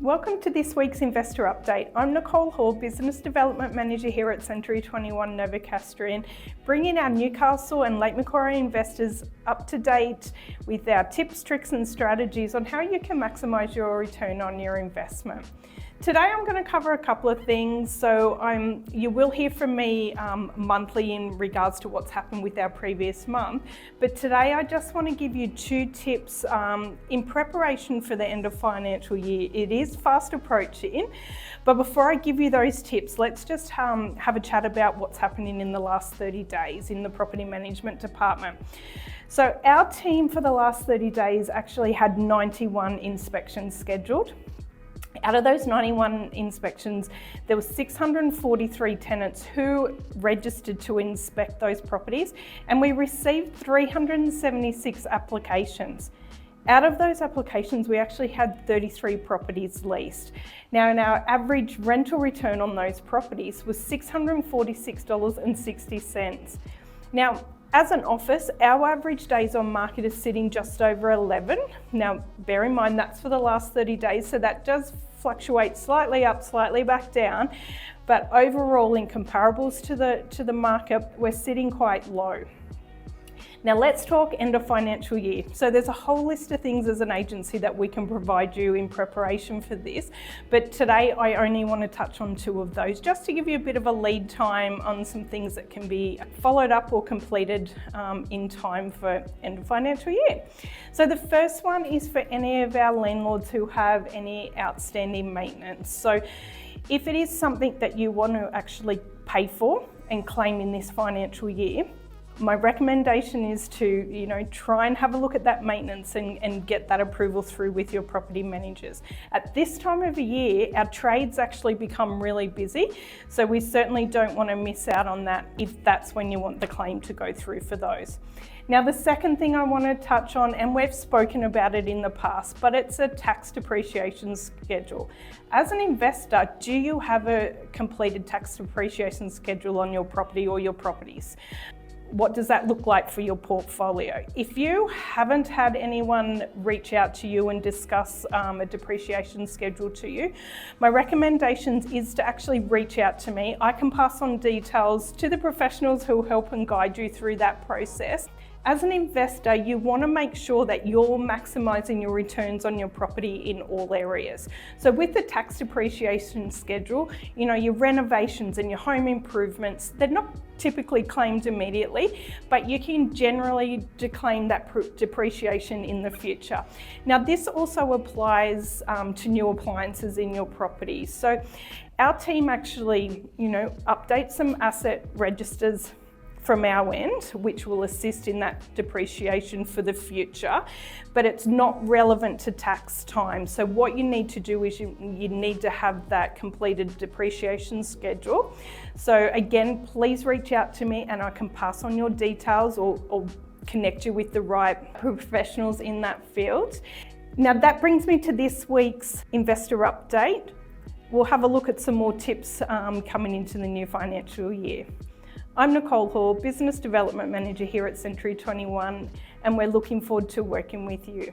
Welcome to this week's Investor Update. I'm Nicole Hoare, Business Development Manager here at Century 21 Novocastrian, bringing our Newcastle and Lake Macquarie investors up to date with our tips, tricks and strategies on how you can maximise your return on your investment. Today I'm going to cover a couple of things. So you will hear from me monthly in regards to what's happened with our previous month. But today I just want to give you two tips in preparation for the end of financial year. It is fast approaching, but before I give you those tips, let's just have a chat about what's happening in the last 30 days in the property management department. So our team for the last 30 days actually had 91 inspections scheduled. Out of those 91 inspections, there were 643 tenants who registered to inspect those properties, and we received 376 applications. Out of those applications, we actually had 33 properties leased. Now, our average rental return on those properties was $646.60. Now, as an office, our average days on market is sitting just over 11. Now, bear in mind that's for the last 30 days, so that does fluctuate slightly up, slightly back down. But overall, in comparables to the market, we're sitting quite low. Now let's talk end of financial year. So there's a whole list of things as an agency that we can provide you in preparation for this, but today I only want to touch on two of those just to give you a bit of a lead time on some things that can be followed up or completed in time for end of financial year. So the first one is for any of our landlords who have any outstanding maintenance. So if it is something that you want to actually pay for and claim in this financial year, my recommendation is to, try and have a look at that maintenance and get that approval through with your property managers. At this time of the year, our trades actually become really busy, so we certainly don't want to miss out on that if that's when you want the claim to go through for those. Now, the second thing I want to touch on, and we've spoken about it in the past, but it's a tax depreciation schedule. As an investor, do you have a completed tax depreciation schedule on your property or your properties? What does that look like for your portfolio? If you haven't had anyone reach out to you and discuss a depreciation schedule to you, my recommendation is to actually reach out to me. I can pass on details to the professionals who will help and guide you through that process. As an investor, you want to make sure that you're maximising your returns on your property in all areas. So with the tax depreciation schedule, your renovations and your home improvements, they're not typically claimed immediately, but you can generally declaim that depreciation in the future. Now, this also applies to new appliances in your property. So our team actually, updates some asset registers from our end, which will assist in that depreciation for the future, but it's not relevant to tax time. So what you need to do is you need to have that completed depreciation schedule. So again, please reach out to me and I can pass on your details or connect you with the right professionals in that field. Now that brings me to this week's investor update. We'll have a look at some more tips coming into the new financial year. I'm Nicole Hoare, Business Development Manager here at Century 21, and we're looking forward to working with you.